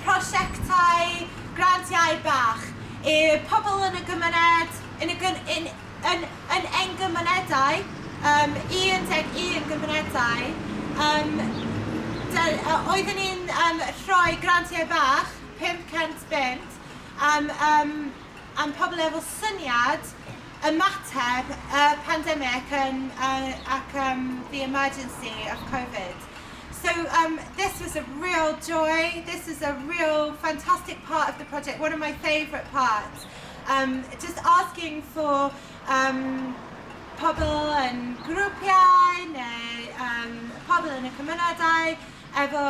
prosiectau grantiau Bach i'r pobl yn y gymuned, yn gymunedau, 11 gymunedau. Oeddwn ni'n rhoi grantiau Bach, 500 bunt, am pobl efo syniad ymateb y pandemic ac the emergency of COVID. So this was a real joy. This is a real fantastic part of the project, one of my favourite parts. Just asking for pobl yn grwpiau neu pobl yn y cymunedau efo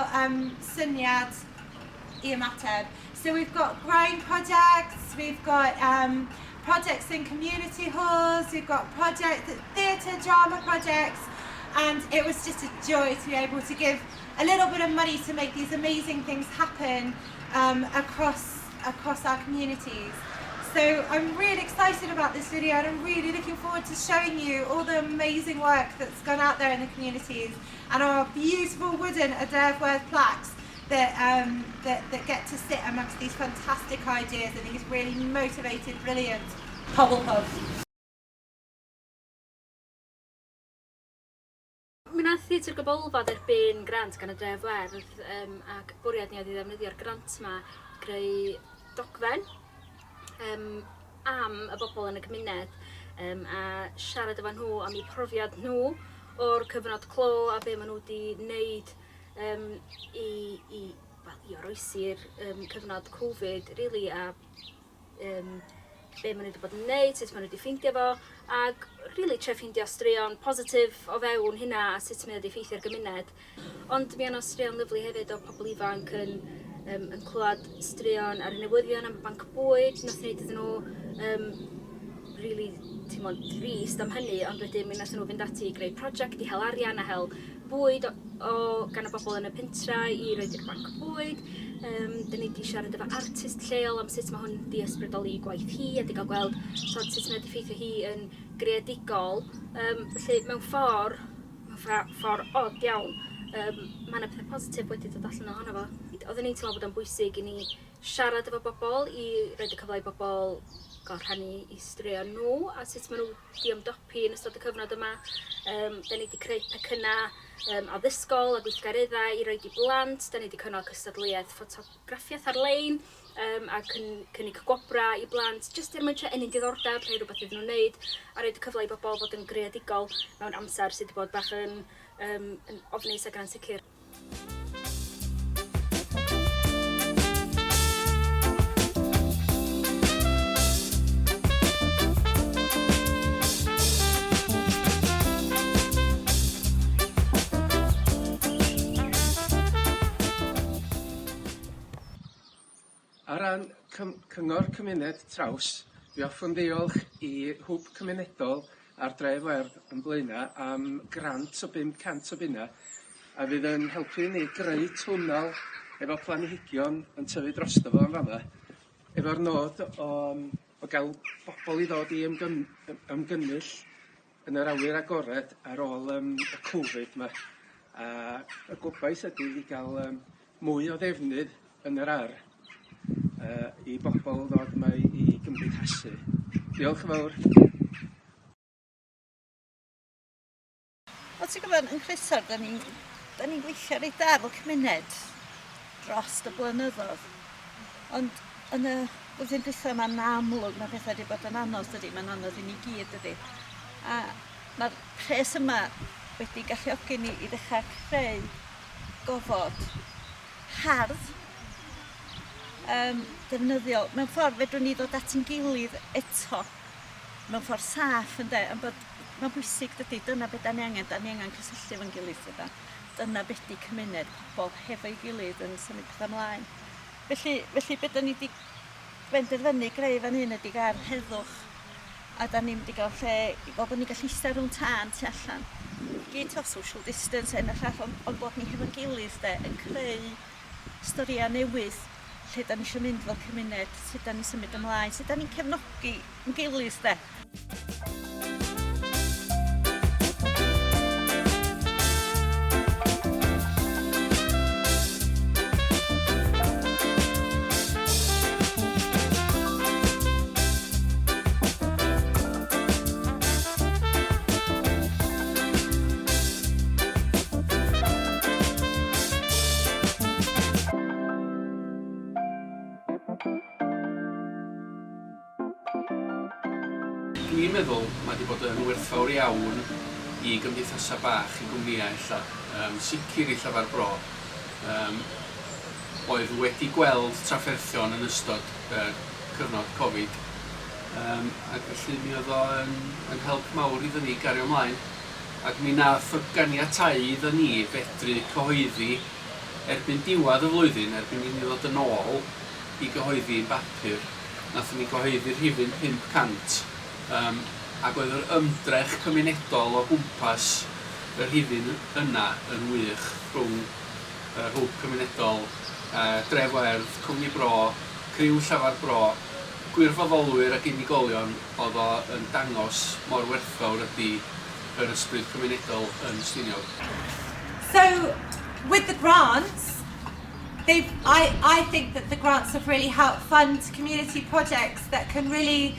syniad I ymateb. So we've got growing projects, we've got projects in community halls, we've got theatre, drama projects, and it was just a joy to be able to give a little bit of money to make these amazing things happen across our communities. So I'm really excited about this video, and I'm really looking forward to showing you all the amazing work that's gone out there in the communities and our beautiful wooden Werdd plaques that get to sit amongst these fantastic ideas and these really motivated, brilliant pobl hub. Mi nath Theatr Gybolfod erbyn grant gan y dref Werdd ac bwriad ni oedd I ddefnyddio'r grant yma I greu dogfen am y bobl yn y gymuned a siarad efo nhw am eu profiad nhw o'r cyfnod clo a be maen nhw wedi wneud I oroesi'r cyfnod Covid really, a be maen nhw wedi bod yn wneud, sut maen nhw wedi ffeindio fo, ac really trio ffeindio straeon positif o fewn hynna a sut maen nhw wedi ffeithio'r gymuned. Ond mi yna straeon lyflu hefyd o pobl ifanc yn clywed straeon ar y newyddion am y banc bwyd, nath wneud iddyn nhw really drist am hynny, ond wedyn mi nath nhw fynd ati I greu prosiect I hel arian a hel bwyd gan y bobl yn y pentra I roed i'r banc bwyd. Dyn ni wedi siarad efo artist lleol am sut mae hwn wedi ysbrydoli gwaith hi a wedi cael gweld sut mae wedi ffeithio hi yn greadigol. Felly mewn ffordd od iawn, mae yna pethau positif wedi dod allan ohono fo. Oedden ni'n teimlo bod o'n bwysig I ni siarad efo bobl I roed y cyfle I bobl gael rhannu I straeon nhw a sut maen nhw wedi ymdopi yn ystod y cyfnod yma. Da ni wedi creu pecynnau addysgol a gweithgareddau I roed I blant. Da ni wedi cynnal cystadleuaeth ffotograffiaeth ar-lein a cynnig gwobra I blant. Jyst er mwyn trio enni'n diddordeb, rhoi rhywbeth iddyn nhw'n wneud a roed y cyfle I bobl fod yn greadigol mewn amser sydd wedi bod bach yn ofnus ac yn ansicr. Ar ran cyngor cymuned traws, dwi hoffwn ddiolch I Hwb Cymunedol a'r dref Werdd yn Blaena am grant o 500 o bunna a fydd yn helpu ni greu twnnel efo planhigion yn tyfu drosto fo yn fama efo'r nod o gael bobl I ddod I ymgynnull yn yr awyr agored ar ôl y Covid yma. A y gobaith ydy I gael mwy o ddefnydd yn yr ar I bobl ddod yma I gymdeithasu. Diolch yn fawr. O ti'n gwybod, yn Chrysor, da ni'n gweithio reit dda fel cymuned dros y blynyddoedd. Ond yn y blwyddyn dwytha yma'n amlwg, mae pethau wedi bod yn anodd dydy, mae'n anodd I ni gyd dydy. A mae'r pres yma wedi galluogi ni I ddechrau creu gofod hardd defnyddiol. Mewn ffordd fedrwn ni ddod at ein gilydd eto mewn ffordd saff ynde, mae'n bwysig dydy, dyna beth da ni angen cysylltu fo'n gilydd dyda. Dyna beth di cymuned, pobl hefo'i gilydd yn symud pethau ymlaen. Felly beth da ni wedi benderfynu greu fan hyn ydy gael heddwch a da ni'n wedi gael lle I bod ni'n gallu eistedd rhwng tân tu allan. Gyd o social distance yn y llall, ond bod ni hefo'n gilydd yn creu storïau newydd lle da ni eisiau mynd fel cymuned, sut da ni'n symud ymlaen, sut da ni'n cefnogi yn gilydd Dwi'n meddwl mae wedi bod yn werthfawr iawn i gymdeithasau bach, i gwmnïau illa, sicr i Llafar Bro, oedd wedi gweld trafferthion yn ystod cyfnod Covid. Ac felly mi oedd o yn help mawr iddyn ni gario ymlaen. Ac mi nath o ganiatáu iddyn ni fedru cyhoeddi erbyn diwedd y flwyddyn, erbyn i ni ddod yn ôl i gyhoeddi'n bapur. Nath ni gyhoeddi'r rhifin 500. Ac oedd yr ymdrech cymunedol o gwmpas yr rhifin yna yn wych rhwng Hwb Cymunedol, Dref Werdd, Cwmni Bro, Criw Llafar Bro, gwirfoddolwyr ac unigolion oedd o yn dangos mor werthfawr ydy yr ysbryd cymunedol yn Stiniog. So, with the grants, I think that the grants have really helped fund community projects that can really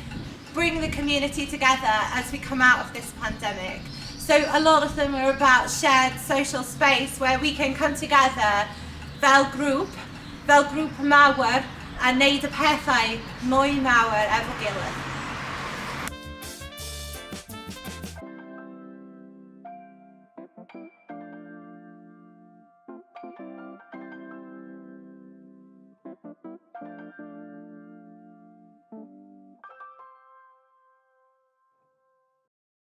bring the community together as we come out of this pandemic. So a lot of them are about shared social space where we can come together fel grŵp mawr, a neud y pethau mwy mawr efo gilydd.